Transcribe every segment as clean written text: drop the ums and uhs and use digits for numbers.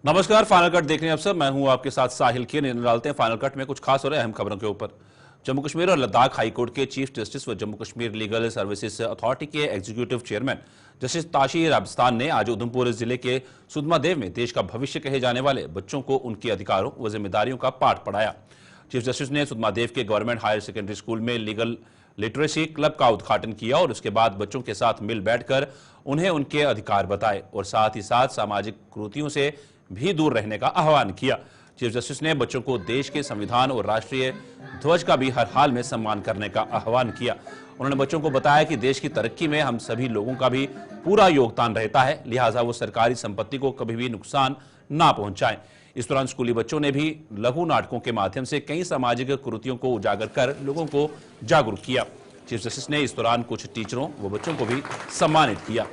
नमस्कार, final cut देखने अब सब मैं हूं आपके साथ साहिल के नजर डालते हैं फाइनल कट में कुछ खास और अहम खबरों के ऊपर। जम्मू कश्मीर और लद्दाख हाईकोर्ट के चीफ जस्टिस व Jammu Kashmir legal services authority के एग्जीक्यूटिव चेयरमैन जस्टिस ताशी राबस्तान ने आज उधमपुर जिले के सुधमादेव में देश का भविष्य कहे जाने वाले बच्चों को उनके अधिकारों व जिम्मेदारियों का पाठ पढ़ाया। चीफ जस्टिस ने सुधमादेव के गवर्नमेंट हायर सेकेंडरी स्कूल में लीगल लिटरेसी क्लब का उद्घाटन किया और उसके बाद बच्चों के साथ मिल बैठकर उन्हें उनके अधिकार बताए और साथ ही साथ सामाजिक कुरीतियों से भी दूर रहने का आह्वान किया। चीफ जस्टिस ने बच्चों को देश के संविधान और राष्ट्रीय ध्वज का भी हर हाल में सम्मान करने का आह्वान किया। उन्होंने बच्चों को बताया कि देश की तरक्की में हम सभी लोगों का भी पूरा योगदान रहता है, लिहाजा वो सरकारी संपत्ति को कभी भी नुकसान ना पहुंचाएं। इस दौरान स्कूली बच्चों ने भी लघु नाटकों के माध्यम से कई सामाजिक कुरीतियों को उजागर कर लोगों को जागरूक किया। चीफ जस्टिस ने इस दौरान कुछ टीचरों व बच्चों को भी सम्मानित किया।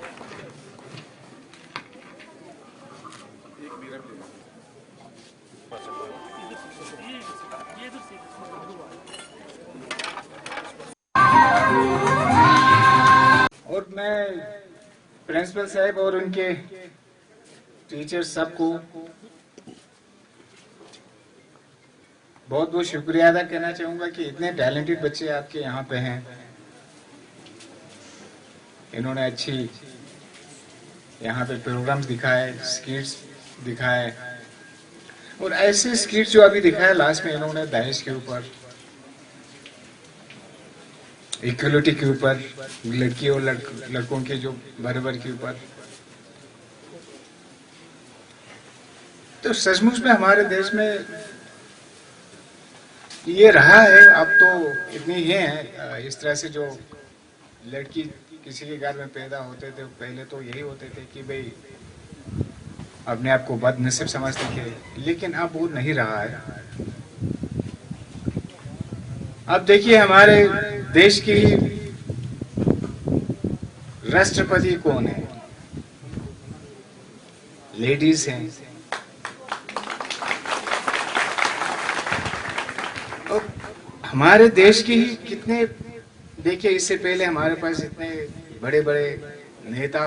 और मैं प्रिंसिपल साहब और उनके टीचर सबको बहुत बहुत शुक्रिया अदा करना चाहूंगा कि इतने टैलेंटेड बच्चे आपके यहाँ पे हैं। इन्होंने अच्छी यहाँ पे प्रोग्राम्स दिखाए, स्किट्स दिखाए और ऐसे स्किट्स जो अभी दिखाए लास्ट में इन्होंने दहेज के ऊपर, इक्वलिटी के ऊपर, लड़की और लड़कों के जो बराबर के ऊपर, तो सचमुच में हमारे देश में ये रहा है। अब तो इतनी ये है, इस तरह से जो लड़की किसी के घर में पैदा होते थे पहले तो यही होते थे कि भाई अपने आप को बदनसीब समझते थे, लेकिन अब वो नहीं रहा है। अब देखिए हमारे देश की राष्ट्रपति कौन है? लेडीज हैं। और हमारे देश की ही कितने, देखिए इससे पहले हमारे पास इतने बड़े बड़े नेता,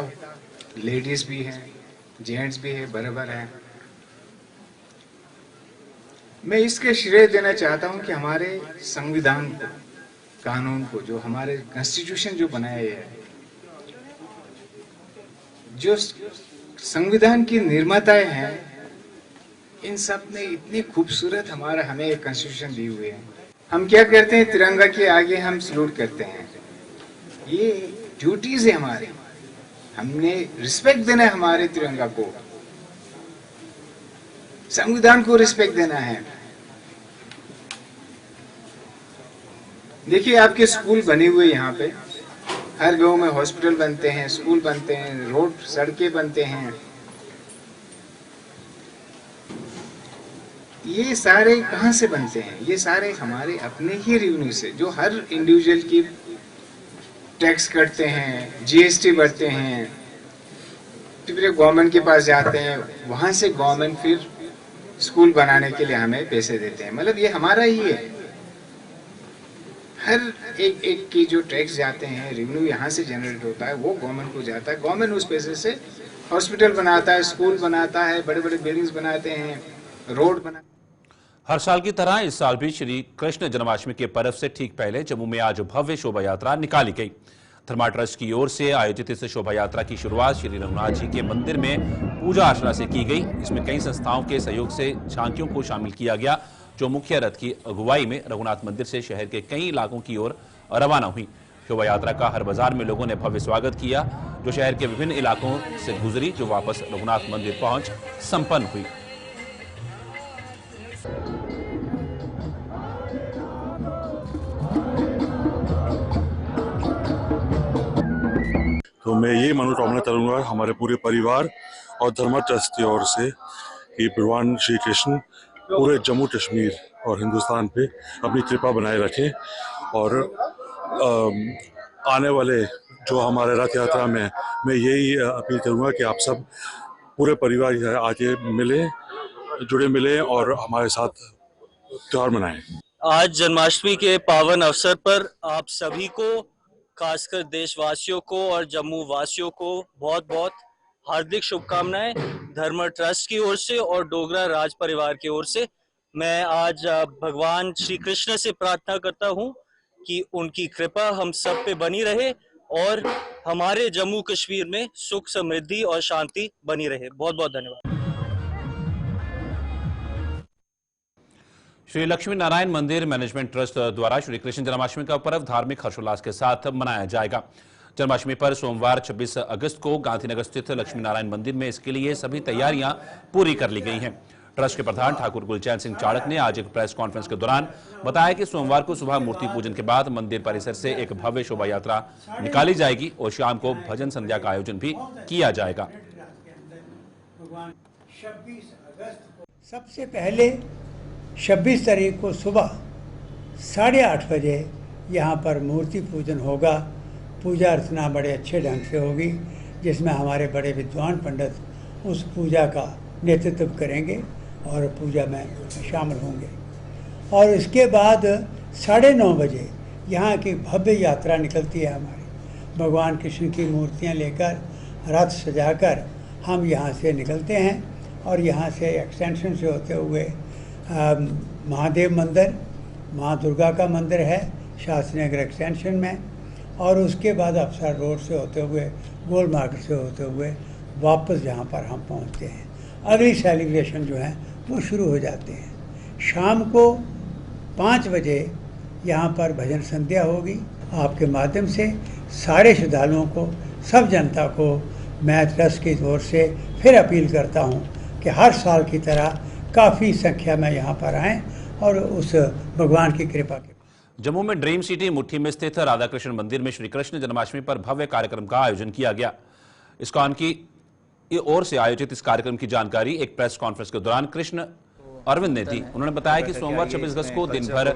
लेडीज भी हैं, जेंट्स भी है, बराबर है। मैं इसके श्रेय देना चाहता हूं कि हमारे संविधान को, कानून को, जो हमारे कॉन्स्टिट्यूशन जो बनाया है, जो संविधान की निर्माताएं हैं, इन सब ने इतनी खूबसूरत हमें एक कॉन्स्टिट्यूशन दी हुई है। हम क्या करते हैं, तिरंगा के आगे हम सलूट करते हैं। ये ड्यूटीज है हमारी, हमने रिस्पेक्ट देना है हमारे तिरंगा को, संविधान को रिस्पेक्ट देना है। देखिए आपके स्कूल बने हुए यहाँ पे, हर गांव में हॉस्पिटल बनते हैं, स्कूल बनते हैं, रोड सड़कें बनते हैं। ये सारे कहाँ से बनते हैं? ये सारे हमारे अपने ही रेवेन्यू से, जो हर इंडिविजुअल की टैक्स कटते हैं, जीएसटी भरते हैं, फिर गवर्नमेंट के पास जाते हैं, वहां से गवर्नमेंट फिर स्कूल बनाने के लिए हमें पैसे देते हैं। मतलब ये हमारा ही है। हर एक की जो टैक्स जाते हैं, रेवेन्यू यहाँ से जनरेट होता है, वो गवर्नमेंट को जाता है। गवर्नमेंट उस पैसे से हॉस्पिटल बनाता है, स्कूल बनाता है, बड़े बड़े बिल्डिंग्स बनाते हैं, रोड बना। हर साल की तरह इस साल भी श्री कृष्ण जन्माष्टमी के पर्व से ठीक पहले जम्मू में आज भव्य शोभा यात्रा निकाली गई। धर्मा ट्रस्ट की ओर से आयोजित इस शोभा यात्रा की शुरुआत श्री रघुनाथ जी के मंदिर में पूजा अर्चना से की गई। इसमें कई संस्थाओं के सहयोग से झांकियों को शामिल किया गया, जो मुख्य रथ की अगुवाई में रघुनाथ मंदिर से शहर के कई इलाकों की ओर रवाना हुई। शोभा यात्रा का हर बाजार में लोगों ने भव्य स्वागत किया, जो शहर के विभिन्न इलाकों से गुजरी, जो वापस रघुनाथ मंदिर पहुंच संपन्न हुई। तो मैं ये मनोकामना करूंगा हमारे पूरे परिवार और धर्मा ट्रस्ट की ओर से कि भगवान श्री कृष्ण पूरे जम्मू कश्मीर और हिंदुस्तान पे अपनी कृपा बनाए रखें। और आने वाले जो हमारे रथ यात्रा में मैं यही अपील करूंगा कि आप सब पूरे परिवार आके जुड़े और हमारे साथ त्योहार मनाएं। आज जन्माष्टमी के पावन अवसर पर आप सभी को, खासकर देशवासियों को और जम्मू वासियों को बहुत बहुत हार्दिक शुभकामनाएं धर्म ट्रस्ट की ओर से और डोगरा राज परिवार की ओर से। मैं आज भगवान श्री कृष्ण से प्रार्थना करता हूं कि उनकी कृपा हम सब पे बनी रहे और हमारे जम्मू कश्मीर में सुख समृद्धि और शांति बनी रहे। बहुत बहुत धन्यवाद। श्री लक्ष्मी नारायण मंदिर मैनेजमेंट ट्रस्ट द्वारा श्री कृष्ण जन्माष्टमी का पर्व धार्मिक हर्षोल्लास के साथ मनाया जाएगा। जन्माष्टमी पर सोमवार 26 अगस्त को गांधीनगर स्थित लक्ष्मी नारायण मंदिर में इसके लिए सभी तैयारियां पूरी कर ली गई हैं। ट्रस्ट के प्रधान ठाकुर गुलचैन सिंह चाड़क ने आज एक प्रेस कॉन्फ्रेंस के दौरान बताया कि सोमवार को सुबह मूर्ति पूजन के बाद मंदिर परिसर से एक भव्य शोभा यात्रा निकाली जाएगी और शाम को भजन संध्या का आयोजन भी किया जाएगा। सबसे पहले 26 तारीख को सुबह 8:30 बजे यहाँ पर मूर्ति पूजन होगा। पूजा अर्चना बड़े अच्छे ढंग से होगी, जिसमें हमारे बड़े विद्वान पंडित उस पूजा का नेतृत्व करेंगे और पूजा में शामिल होंगे। और इसके बाद 9:30 बजे यहाँ की भव्य यात्रा निकलती है। हमारी भगवान कृष्ण की मूर्तियाँ लेकर रथ सजाकर हम यहाँ से निकलते हैं और यहाँ से एक्सटेंशन से होते हुए महादेव मंदिर, माँ दुर्गा का मंदिर है शास्त्री नगर एक्सटेंशन में, और उसके बाद अफसर रोड से होते हुए गोल मार्केट से होते हुए वापस जहाँ पर हम पहुँचते हैं। अगली सेलिब्रेशन जो है वो शुरू हो जाते हैं। शाम को 5 बजे यहाँ पर भजन संध्या होगी। आपके माध्यम से सारे श्रद्धालुओं को, सब जनता को मैं ट्रस्ट की ओर से फिर अपील करता हूँ कि हर साल की तरह काफ़ी संख्या में यहाँ पर आएँ और उस भगवान की कृपा के। जम्मू में ड्रीम सिटी मुट्ठी में स्थित राधा कृष्ण मंदिर में श्री कृष्ण जन्माष्टमी पर भव्य कार्यक्रम का आयोजन किया गया। इस्कॉन की ओर से आयोजित इस कार्यक्रम की जानकारी एक प्रेस कॉन्फ्रेंस के दौरान कृष्ण अरविंद ने दी। उन्होंने बताया कि सोमवार 26 अगस्त को दिन भर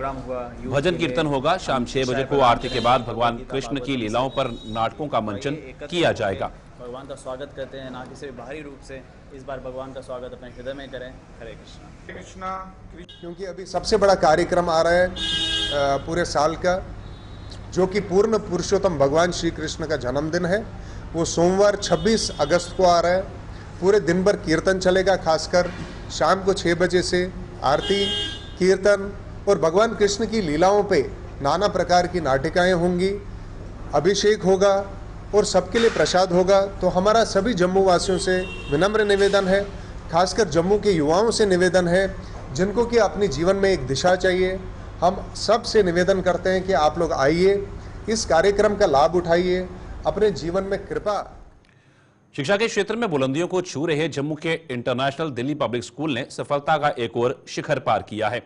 भजन कीर्तन होगा। शाम 6 बजे को आरती के बाद भगवान कृष्ण की लीलाओं पर नाटकों का मंचन किया जाएगा। भगवान का स्वागत करते हैं, ना किसी बाहरी रूप से। इस बार भगवान का स्वागत अपने हृदय में करें। हरे कृष्णा। क्योंकि अभी सबसे बड़ा कार्यक्रम आ रहा है पूरे साल का, जो कि पूर्ण पुरुषोत्तम भगवान श्री कृष्ण का जन्मदिन है। वो सोमवार 26 अगस्त को आ रहा है। पूरे दिन भर कीर्तन चलेगा, खासकर शाम को 6 बजे से आरती, कीर्तन और भगवान कृष्ण की लीलाओं पे नाना प्रकार की नाटिकाएं होंगी, अभिषेक होगा और सबके लिए प्रसाद होगा। तो हमारा सभी जम्मू वासियों से विनम्र निवेदन है, खासकर जम्मू के युवाओं से निवेदन है, जिनको कि अपने जीवन में एक दिशा चाहिए। हम सब से निवेदन करते हैं कि आप लोग आइए, इस कार्यक्रम का लाभ उठाइए, अपने जीवन में कृपा। शिक्षा के क्षेत्र में बुलंदियों को छू रहे जम्मू के इंटरनेशनल दिल्ली पब्लिक स्कूल ने सफलता का एक और शिखर पार किया है।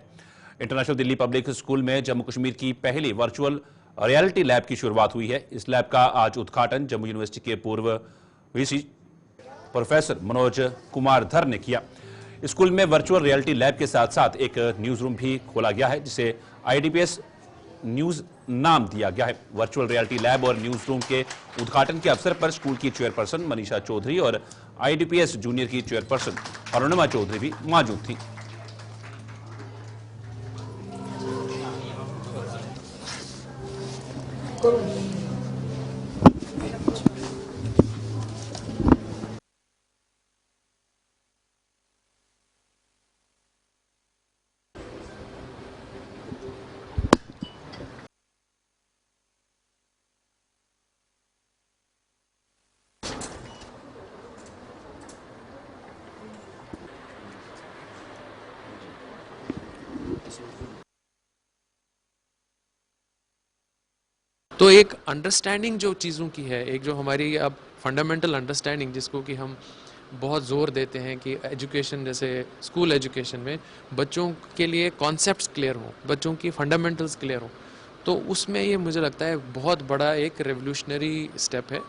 इंटरनेशनल दिल्ली पब्लिक स्कूल में जम्मू कश्मीर की पहली वर्चुअल रियलिटी लैब की शुरुआत हुई है। इस लैब का आज उद्घाटन जम्मू यूनिवर्सिटी के पूर्व वीसी प्रोफेसर मनोज कुमार धर ने किया। स्कूल में वर्चुअल रियलिटी लैब के साथ साथ एक न्यूज रूम भी खोला गया है, जिसे IDPS न्यूज नाम दिया गया है। वर्चुअल रियलिटी लैब और न्यूज रूम के उद्घाटन के अवसर पर स्कूल की चेयरपर्सन मनीषा चौधरी और IDPS जूनियर की चेयरपर्सन अरुणिमा चौधरी भी मौजूद थी। तो एक अंडरस्टैंडिंग जो चीज़ों की है, एक जो हमारी अब फंडामेंटल अंडरस्टैंडिंग जिसको कि हम बहुत ज़ोर देते हैं कि एजुकेशन, जैसे स्कूल एजुकेशन में बच्चों के लिए कॉन्सेप्ट्स क्लियर हों, बच्चों की फंडामेंटल्स क्लियर हों, तो उसमें ये मुझे लगता है बहुत बड़ा एक रेवोल्यूशनरी स्टेप है।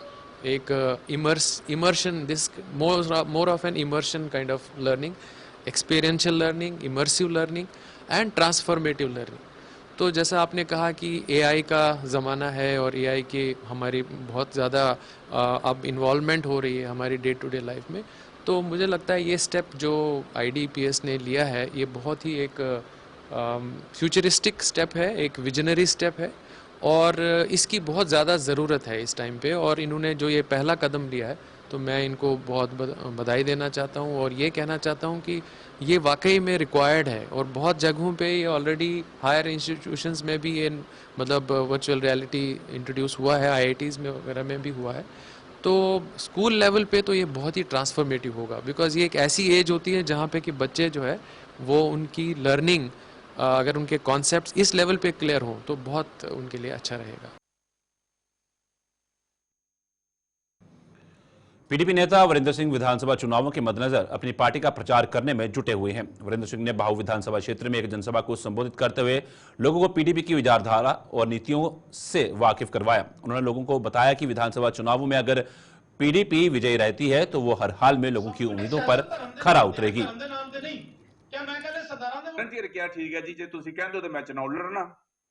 एक immersion, this more of an immersion kind of learning, experiential learning, immersive learning and transformative learning. तो जैसा आपने कहा कि AI का ज़माना है और AI की हमारी बहुत ज़्यादा अब इन्वॉल्वमेंट हो रही है हमारी डे टू डे लाइफ में, तो मुझे लगता है ये स्टेप जो IDPS ने लिया है ये बहुत ही एक फ्यूचरिस्टिक स्टेप है, एक विजनरी स्टेप है और इसकी बहुत ज़्यादा ज़रूरत है इस टाइम पे। और इन्होंने जो ये पहला कदम लिया है तो मैं इनको बहुत बधाई देना चाहता हूँ और ये कहना चाहता हूँ कि ये वाकई में रिक्वायर्ड है और बहुत जगहों पे ये ऑलरेडी हायर इंस्टीट्यूशंस में भी ये मतलब वर्चुअल रियलिटी इंट्रोड्यूस हुआ है, IITs में वगैरह में भी हुआ है। तो स्कूल लेवल पे तो ये बहुत ही ट्रांसफॉर्मेटिव होगा, बिकॉज ये एक ऐसी एज होती है जहाँ पे कि बच्चे जो है वो उनकी लर्निंग अगर उनके कॉन्सेप्ट्स इस लेवल पे क्लियर हों तो बहुत उनके लिए अच्छा रहेगा। पीडीपी नेता वीरेंद्र सिंह विधानसभा चुनावों के मद्देनजर अपनी पार्टी का प्रचार करने में जुटे हुए हैं। वीरेंद्र सिंह ने बाहू विधानसभा क्षेत्र में एक जनसभा को संबोधित करते हुए लोगों को पीडीपी की विचारधारा और नीतियों से वाकिफ करवाया। उन्होंने लोगों को बताया कि विधानसभा चुनावों में अगर पीडीपी विजयी रहती है तो वो हर हाल में लोगों की उम्मीदों पर खरा उतरेगी। क्या ठीक है जी, जे तुसी कहंदे हो तो मैं चुनाव लड़ना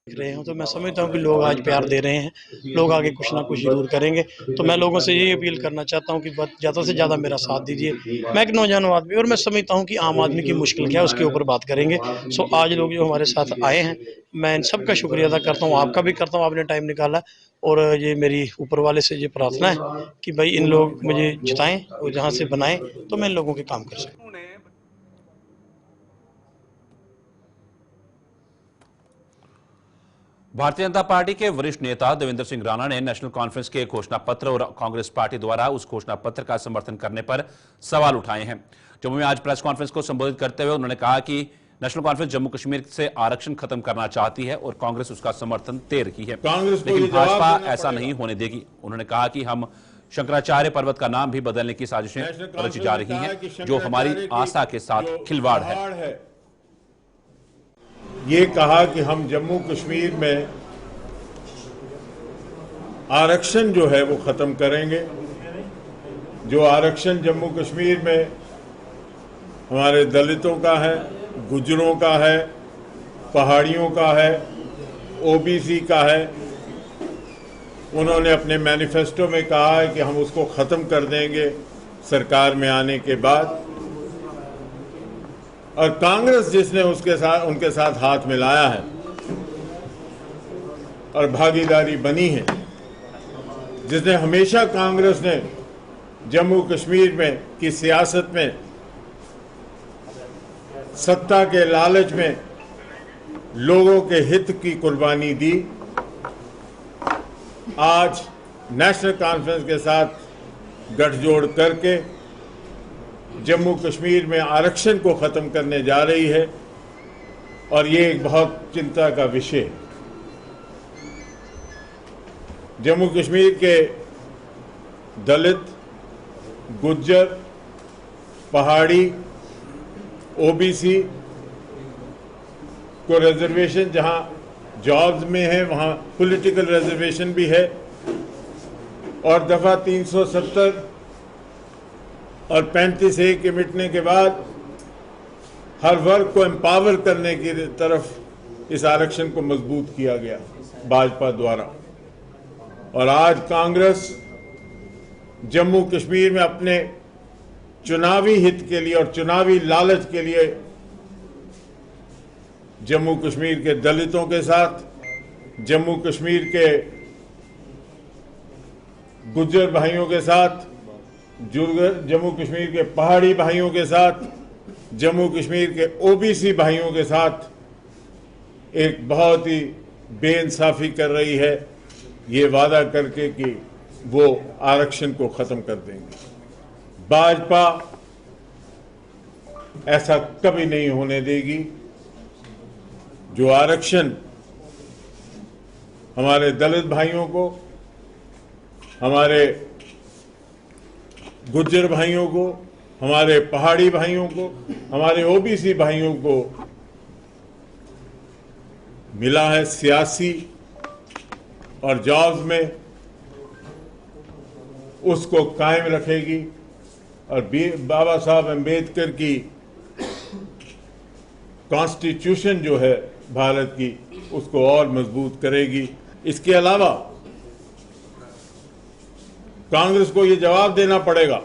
रहे हैं, तो मैं समझता हूँ कि लोग आज प्यार दे रहे हैं, लोग आगे कुछ ना कुछ जरूर करेंगे। तो मैं लोगों से यही अपील करना चाहता हूँ कि ज़्यादा से ज़्यादा मेरा साथ दीजिए। मैं एक नौजवान आदमी और मैं समझता हूँ कि आम आदमी की मुश्किल क्या है उसके ऊपर बात करेंगे। सो आज लोग जो हमारे साथ आए हैं, मैं इन सब का शुक्रिया अदा करता हूँ, आपका भी करता हूँ, आपने टाइम निकाला। और ये मेरी ऊपर वाले से ये प्रार्थना है कि भाई इन लोग मुझे जिताएँ और जहाँ से बनाएं तो मैं इन लोगों के काम कर सकूँ। भारतीय जनता पार्टी के वरिष्ठ नेता देवेंद्र सिंह राणा ने नेशनल कॉन्फ्रेंस के घोषणा पत्र और कांग्रेस पार्टी द्वारा उस घोषणा पत्र का समर्थन करने पर सवाल उठाए हैं। जम्मू में आज प्रेस कॉन्फ्रेंस को संबोधित करते हुए उन्होंने कहा कि नेशनल कॉन्फ्रेंस जम्मू कश्मीर से आरक्षण खत्म करना चाहती है और कांग्रेस उसका समर्थन दे रही है, लेकिन भाजपा ऐसा नहीं होने देगी। उन्होंने कहा कि हम शंकराचार्य पर्वत का नाम भी बदलने की साजिशें रची जा रही हैं, जो हमारी आस्था के साथ खिलवाड़ है। ये कहा कि हम जम्मू कश्मीर में आरक्षण जो है वो खत्म करेंगे। जो आरक्षण जम्मू कश्मीर में हमारे दलितों का है, गुजरों का है, पहाड़ियों का है, ओबीसी का है, उन्होंने अपने मैनिफेस्टो में कहा है कि हम उसको खत्म कर देंगे सरकार में आने के बाद। और कांग्रेस जिसने उनके साथ हाथ मिलाया है और भागीदारी बनी है, जिसने हमेशा कांग्रेस ने जम्मू कश्मीर में की सियासत में सत्ता के लालच में लोगों के हित की कुर्बानी दी, आज नेशनल कॉन्फ्रेंस के साथ गठजोड़ करके जम्मू कश्मीर में आरक्षण को खत्म करने जा रही है। और ये एक बहुत चिंता का विषय है। जम्मू कश्मीर के दलित, गुज्जर, पहाड़ी, ओबीसी को रिजर्वेशन जहां जॉब्स में है वहां पॉलिटिकल रिजर्वेशन भी है। और दफा 370 और 35A के मिटने के बाद हर वर्ग को एम्पावर करने की तरफ इस आरक्षण को मजबूत किया गया भाजपा द्वारा। और आज कांग्रेस जम्मू कश्मीर में अपने चुनावी हित के लिए और चुनावी लालच के लिए जम्मू कश्मीर के दलितों के साथ, जम्मू कश्मीर के गुज्जर भाइयों के साथ, जम्मू कश्मीर के पहाड़ी भाइयों के साथ, जम्मू कश्मीर के ओबीसी भाइयों के साथ एक बहुत ही बेइंसाफी कर रही है, ये वादा करके कि वो आरक्षण को खत्म कर देंगे। भाजपा ऐसा कभी नहीं होने देगी। जो आरक्षण हमारे दलित भाइयों को, हमारे गुज्जर भाइयों को, हमारे पहाड़ी भाइयों को, हमारे ओबीसी भाइयों को मिला है सियासी और जॉब्स में, उसको कायम रखेगी। और बाबा साहब अम्बेडकर की कॉन्स्टिट्यूशन जो है भारत की, उसको और मजबूत करेगी। इसके अलावा कांग्रेस को ये जवाब देना पड़ेगा।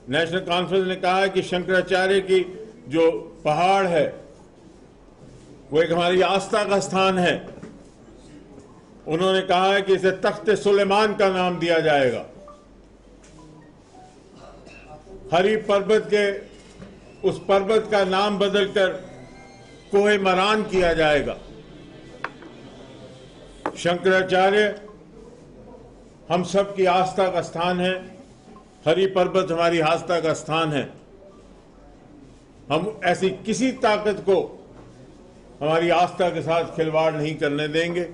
नेशनल कॉन्फ्रेंस ने कहा है कि शंकराचार्य की जो पहाड़ है वो एक हमारी आस्था का स्थान है। उन्होंने कहा है कि इसे तख्त सुलेमान का नाम दिया जाएगा। हरी पर्वत के उस पर्वत का नाम बदलकर कोहे मरान किया जाएगा। शंकराचार्य हम सब की आस्था का स्थान है, हरि पर्वत हमारी आस्था का स्थान है। हम ऐसी किसी ताकत को हमारी आस्था के साथ खिलवाड़ नहीं करने देंगे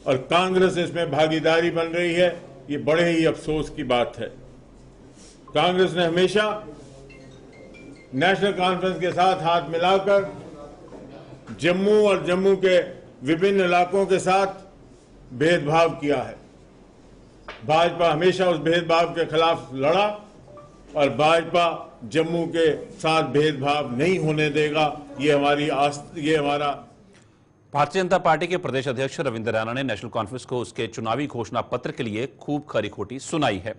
और कांग्रेस इसमें भागीदारी बन रही है, ये बड़े ही अफसोस की बात है। कांग्रेस ने हमेशा नेशनल कॉन्फ्रेंस के साथ हाथ मिलाकर जम्मू और जम्मू के विभिन्न इलाकों के साथ भेदभाव किया है। भाजपा हमेशा उस भेदभाव के खिलाफ लड़ा और भाजपा जम्मू के साथ भेदभाव नहीं होने देगा। ये हमारा भारतीय जनता पार्टी के प्रदेश अध्यक्ष रविंद्र रैना ने नेशनल कॉन्फ्रेंस को उसके चुनावी घोषणा पत्र के लिए खूब खरी खोटी सुनाई है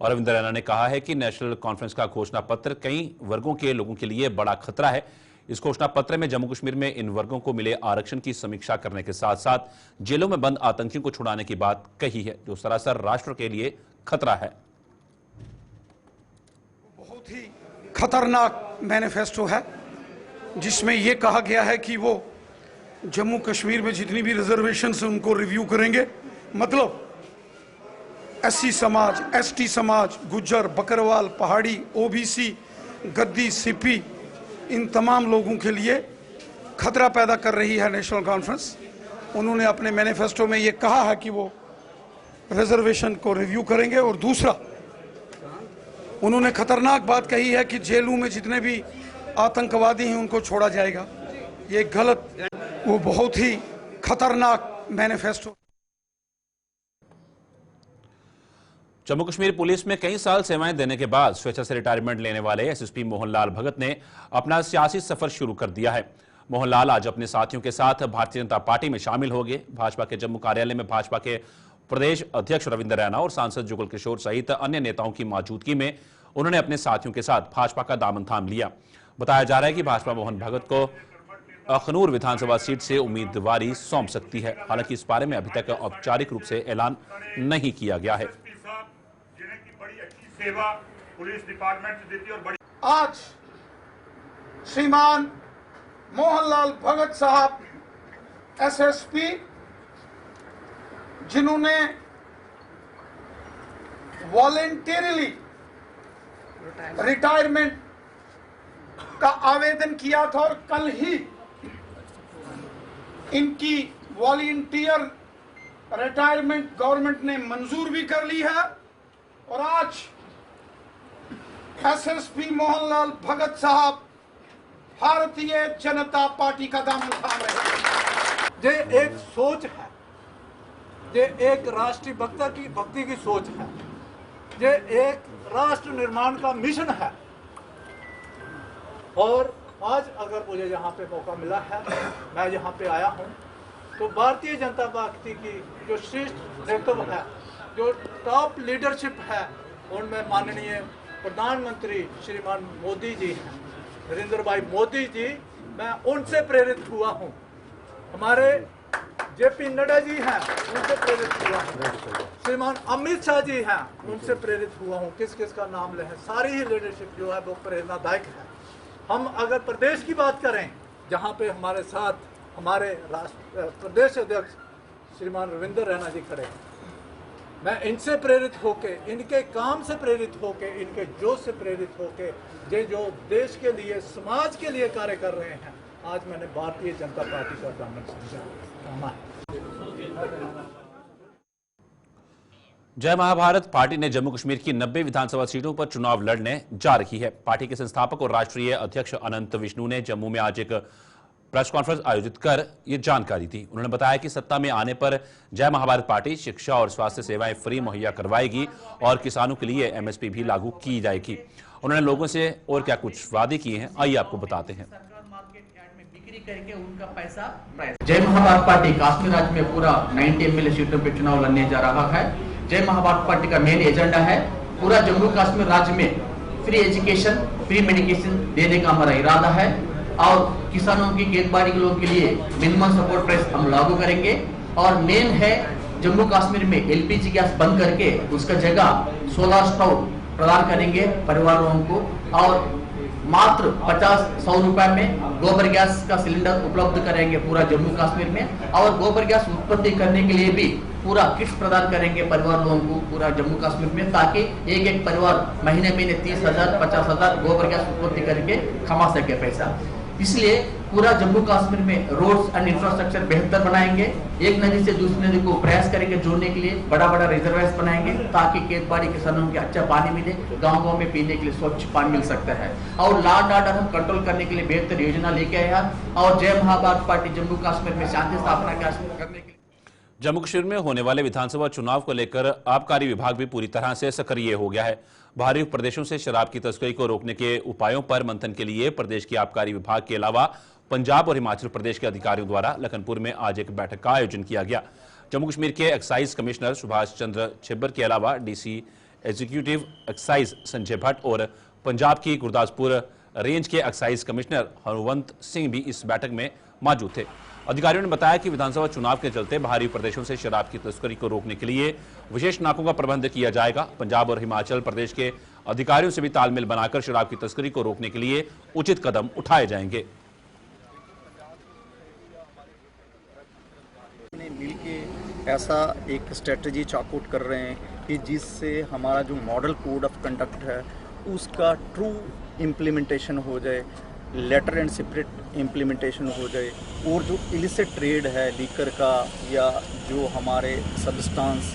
और रविंद्र रैना ने कहा है कि नेशनल कॉन्फ्रेंस का घोषणा पत्र कई वर्गों के लोगों के लिए बड़ा खतरा है। इस घोषणा पत्र में जम्मू कश्मीर में इन वर्गों को मिले आरक्षण की समीक्षा करने के साथ साथ जेलों में बंद आतंकियों को छुड़ाने की बात कही है, जो सरासर राष्ट्र के लिए खतरा है। बहुत ही खतरनाक मैनिफेस्टो है जिसमें यह कहा गया है कि वो जम्मू कश्मीर में जितनी भी रिजर्वेशन है उनको रिव्यू करेंगे। मतलब एससी समाज, एसटी समाज, गुज्जर, बकरवाल, पहाड़ी, ओबीसी, गद्दी, सीपी, इन तमाम लोगों के लिए खतरा पैदा कर रही है नेशनल कॉन्फ्रेंस। उन्होंने अपने मैनिफेस्टो में ये कहा है कि वो रिजर्वेशन को रिव्यू करेंगे और दूसरा उन्होंने खतरनाक बात कही है कि जेलों में जितने भी आतंकवादी हैं उनको छोड़ा जाएगा। ये गलत, वो बहुत ही खतरनाक मैनिफेस्टो। जम्मू कश्मीर पुलिस में कई साल सेवाएं देने के बाद स्वेच्छा से रिटायरमेंट लेने वाले एसएसपी मोहनलाल भगत ने अपना सियासी सफर शुरू कर दिया है। मोहनलाल आज अपने साथियों के साथ भारतीय जनता पार्टी में शामिल हो गए। भाजपा के जम्मू कार्यालय में भाजपा के प्रदेश अध्यक्ष रविंद्र रैना और सांसद जुगल किशोर सहित अन्य नेताओं की मौजूदगी में उन्होंने अपने साथियों के साथ भाजपा का दामन थाम लिया। बताया जा रहा है कि भाजपा मोहन भगत को अखनूर विधानसभा सीट से उम्मीदवारी सौंप सकती है। हालांकि इस बारे में अभी तक औपचारिक रूप से ऐलान नहीं किया गया है। सेवा पुलिस डिपार्टमेंट से देती और बड़ी आज श्रीमान मोहनलाल भगत साहब एसएसपी, जिन्होंने वॉलेंटरीली रिटायरमेंट का आवेदन किया था और कल ही इनकी वॉलेंटियर रिटायरमेंट गवर्नमेंट ने मंजूर भी कर ली है और आज एसएसपी मोहनलाल भगत साहब भारतीय जनता पार्टी का दामन थाम रहे हैं। ये एक सोच है, ये एक राष्ट्रीय भक्ति की सोच है, ये एक राष्ट्र निर्माण का मिशन है। और आज अगर मुझे यहाँ पे मौका मिला है, मैं यहाँ पे आया हूँ, तो भारतीय जनता पार्टी की जो श्रेष्ठ नेतृत्व है, जो टॉप लीडरशिप है, उनमें माननीय प्रधानमंत्री श्रीमान मोदी जी हैं, नरेंद्र भाई मोदी जी, मैं उनसे प्रेरित हुआ हूं। हमारे जेपी नड्डा जी हैं, उनसे प्रेरित हुआ हूं। श्रीमान अमित शाह जी हैं, उनसे प्रेरित हुआ हूं। किस किस का नाम लें, सारी ही लीडरशिप जो है वो प्रेरणादायक है। हम अगर प्रदेश की बात करें, जहां पे हमारे साथ हमारे प्रदेश अध्यक्ष श्रीमान रविंद्र रैना जी खड़े हैं, मैं इनसे प्रेरित होके, इनके काम से प्रेरित होके, इनके जोश से प्रेरित होके, ये जो देश के लिए, समाज के लिए कार्य कर रहे हैं, आज मैंने भारतीय जनता पार्टी का दामन थामा है। जय महाभारत पार्टी ने जम्मू कश्मीर की 90 विधानसभा सीटों पर चुनाव लड़ने जा रही है। पार्टी के संस्थापक और राष्ट्रीय अध्यक्ष अनंत विष्णु ने जम्मू में आज एक प्रेस कॉन्फ्रेंस आयोजित कर ये जानकारी दी। उन्होंने बताया कि सत्ता में आने पर जय महाभारत पार्टी शिक्षा और स्वास्थ्य सेवाएं फ्री मुहैया करवाएगी और किसानों के लिए एमएसपी भी लागू की जाएगी। उन्होंने लोगों से और क्या कुछ वादे किए हैं, आइए आपको बताते हैं। करके उनका पैसा जय महाभारत पार्टी कश्मीर राज्य में पूरा 90 एमएलए सीटों पर चुनाव लड़ने जा रहा है। जय महाभारत पार्टी का मेन एजेंडा है पूरा जम्मू कश्मीर राज्य में फ्री एजुकेशन, फ्री मेडिकेशन देने का हमारा इरादा है और किसानों की खेती बाड़ी के लोगों के लिए मिनिमम सपोर्ट प्राइस हम लागू करेंगे और मेन है जम्मू कश्मीर में एलपीजी गैस बंद करके उसका जगह सोलर स्टोव प्रदान करेंगे परिवार लोगों को, और मात्र 50-100 रुपए में गोबर गैस का सिलेंडर उपलब्ध करेंगे पूरा जम्मू कश्मीर में, और गोबर गैस उत्पत्ति करने के लिए भी पूरा किट्स प्रदान करेंगे परिवार लोगों को पूरा जम्मू कश्मीर में, ताकि एक परिवार महीने 30,000 50,000 गोबर गैस उत्पत्ति करके कमा सके पैसा। इसलिए पूरा जम्मू कश्मीर में रोड्स एंड इंफ्रास्ट्रक्चर बेहतर बनाएंगे, एक नदी से दूसरी नदी को प्रयास करेंगे जोड़ने के लिए, बड़ा बड़ा रिजर्वायर्स बनाएंगे ताकि खेत बाड़ी किसानों को अच्छा पानी मिले, गांव में पीने के लिए स्वच्छ पानी मिल सकता है। और लॉ एंड ऑर्डर हम कंट्रोल करने के लिए बेहतर योजना लेके आया, और जय महाभारत पार्टी जम्मू कश्मीर में शांति स्थापना करने के लिए। जम्मू कश्मीर में होने वाले विधानसभा चुनाव को लेकर आबकारी विभाग भी पूरी तरह से सक्रिय हो गया है। बाहरी प्रदेशों से शराब की तस्करी को रोकने के उपायों पर मंथन के लिए प्रदेश के आबकारी विभाग के अलावा पंजाब और हिमाचल प्रदेश के अधिकारियों द्वारा लखनपुर में आज एक बैठक का आयोजन किया गया। जम्मू कश्मीर के एक्साइज कमिश्नर सुभाष चंद्र छिब्बर के अलावा DC executive excise Sanjay Bhatt और पंजाब की गुरदासपुर रेंज के एक्साइज कमिश्नर हनुवंत सिंह भी इस बैठक में मौजूद थे। अधिकारियों ने बताया कि विधानसभा चुनाव के चलते बाहरी प्रदेशों से शराब की तस्करी को रोकने के लिए विशेष नाकों का प्रबंध किया जाएगा। पंजाब और हिमाचल प्रदेश के अधिकारियों से भी तालमेल बनाकर शराब की तस्करी को रोकने के लिए उचित कदम उठाए जाएंगे। मिलके ऐसा एक स्ट्रेटजी चाकआउट कर रहे हैं कि जिससे हमारा जो मॉडल कोड ऑफ कंडक्ट है उसका ट्रू इम्प्लीमेंटेशन हो जाए, लेटर एंड सेपरेट इम्प्लीमेंटेशन हो जाए, और जो इलिसिट ट्रेड है लीकर का या जो हमारे सब्सटेंस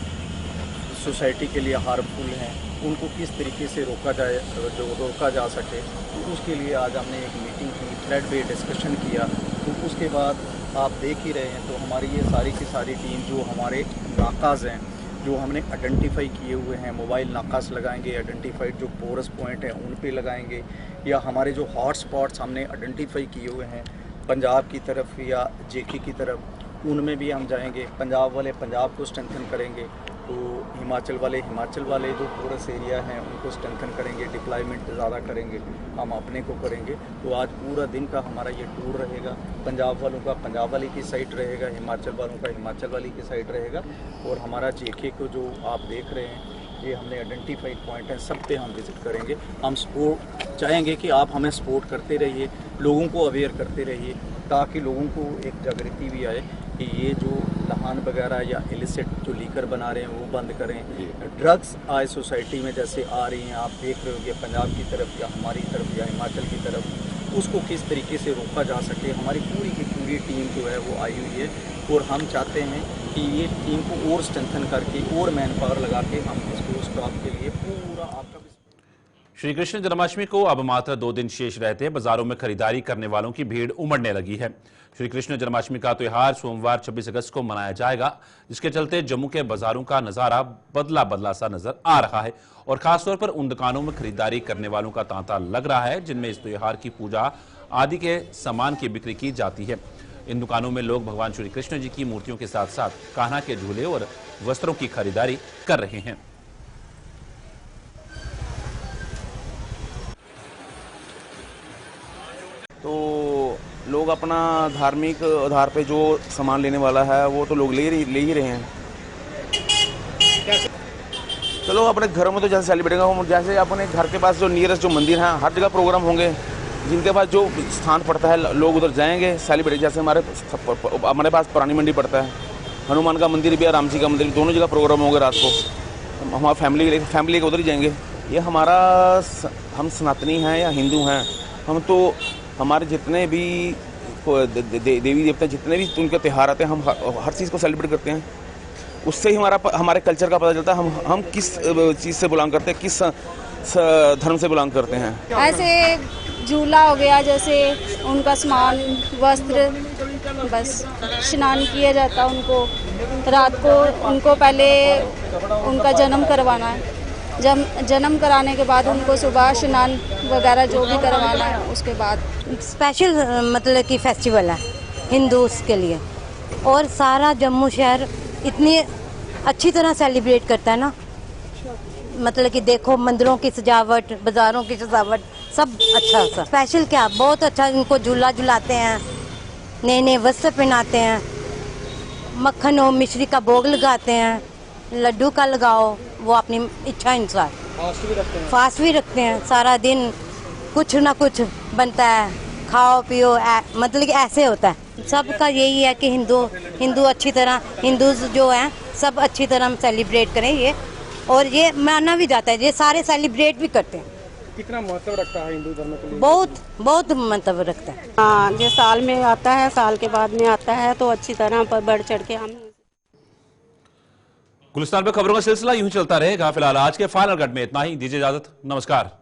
सोसाइटी के लिए हार्मफुल हैं उनको किस तरीके से रोका जा सके। तो उसके लिए आज हमने एक मीटिंग की, थ्रेड पे डिस्कशन किया। तो उसके बाद आप देख ही रहे हैं तो हमारी ये सारी की सारी टीम जो हमारे नाकाज़ हैं जो हमने आइडेंटिफाई किए हुए हैं, मोबाइल नाकास लगाएंगे, आइडेंटिफाइड जो पोरस पॉइंट हैं उन पे लगाएंगे, या हमारे जो हॉट स्पॉट्स हमने आइडेंटिफाई किए हुए हैं पंजाब की तरफ या जेके की तरफ उनमें भी हम जाएंगे। पंजाब वाले पंजाब को स्ट्रेंथन करेंगे, तो हिमाचल वाले जो पोरस एरिया हैं उनको स्ट्रेंथन करेंगे, डिप्लॉयमेंट ज़्यादा करेंगे, हम अपने को करेंगे। तो आज पूरा दिन का हमारा ये टूर रहेगा। पंजाब वालों का पंजाब वाली की साइड रहेगा, हिमाचल वालों का हिमाचल वाली की साइड रहेगा, और हमारा जेके को जो आप देख रहे हैं ये हमने आइडेंटिफाइड पॉइंट हैं, सब पे हम विज़िट करेंगे। हम सपोर्ट चाहेंगे कि आप हमें सपोर्ट करते रहिए, लोगों को अवेयर करते रहिए, ताकि लोगों को एक जागृति भी आए कि ये जो लहान वगैरह या इलिसिट जो लीकर बना रहे हैं वो बंद करें। ड्रग्स आज सोसाइटी में जैसे आ रही हैं, आप देख रहे हो पंजाब की तरफ या हमारी तरफ या हिमाचल की तरफ, उसको किस तरीके से रोका जा सके। हमारी पूरी की पूरी टीम जो है वो आई हुई है, और हम चाहते हैं कि ये टीम को और स्ट्रेंथन करके और मैन पावर लगा के हम इसको स्टॉप के लिए पूरा आपका। श्री कृष्ण जन्माष्टमी को अब मात्र 2 दिन शेष रहते बाजारों में खरीदारी करने वालों की भीड़ उमड़ने लगी है। श्री कृष्ण जन्माष्टमी का त्यौहार सोमवार 26 अगस्त को मनाया जाएगा, जिसके चलते जम्मू के बाजारों का नजारा बदला सा नजर आ रहा है, और खासतौर पर उन दुकानों में खरीदारी करने वालों का तांता लग रहा है जिनमें इस त्यौहार की पूजा आदि के सामान की बिक्री की जाती है। इन दुकानों में लोग भगवान श्री कृष्ण जी की मूर्तियों के साथ साथ कान्हा के झूले और वस्त्रों की खरीदारी कर रहे हैं। तो लोग अपना धार्मिक आधार पे जो सामान लेने वाला है वो तो लोग ले ही रहे हैं। चलो अपने घरों में तो जैसे सेलिब्रेट होगा, जैसे अपने घर के पास जो नियरेस्ट जो मंदिर हैं हर जगह प्रोग्राम होंगे, जिनके पास जो स्थान पड़ता है लोग उधर जाएंगे सेलिब्रेट। जैसे हमारे पास पुरानी मंडी पड़ता है, हनुमान का मंदिर भी है, राम जी का मंदिर, दोनों जगह प्रोग्राम होंगे रात को। हमारा फैमिली के उधर ही जाएंगे। ये हमारा, हम सनातनी हैं या हिंदू हैं, हम तो हमारे जितने भी देवी देवता जितने भी उनके त्यौहार आते हैं हम हर चीज़ को सेलिब्रेट करते हैं। उससे ही हमारे कल्चर का पता चलता है हम किस चीज़ से बिलोंग करते हैं, किस धर्म से बिलोंग करते हैं। ऐसे झूला हो गया, जैसे उनका सामान वस्त्र, बस स्नान किया जाता उनको रात को। उनको पहले उनका जन्म करवाना है, जन्म कराने के बाद उनको सुबह स्नान वगैरह जो भी करवाना है उसके बाद। स्पेशल मतलब कि फेस्टिवल है हिंदूस के लिए, और सारा जम्मू शहर इतनी अच्छी तरह सेलिब्रेट करता है ना, मतलब कि देखो मंदिरों की सजावट, बाज़ारों की सजावट, सब अच्छा सा। स्पेशल क्या, बहुत अच्छा इनको झूला झुलाते हैं, नए नए वस्त्र पहनाते हैं, मक्खन और मिश्री का भोग लगाते हैं, लड्डू का लगाओ, वो अपनी इच्छा अनुसार फास्ट भी रखते हैं। सारा दिन कुछ ना कुछ बनता है, खाओ पियो, मतलब कि ऐसे होता है। सबका यही है कि हिंदू अच्छी तरह, हिंदू जो हैं सब अच्छी तरह सेलिब्रेट करें ये, और ये माना भी जाता है, ये सारे सेलिब्रेट भी करते हैं। कितना महत्व रखता है हिंदू धर्म के लिए? बहुत महत्व रखता है। हाँ, ये साल में आता है, साल के बाद में आता है, तो अच्छी तरह पर बढ़ चढ़ के हम। गुलिस्तान पे खबरों का सिलसिला यूं ही चलता रहेगा। फिलहाल आज के फाइनल कट में इतना ही, दीजिए इजाजत, नमस्कार।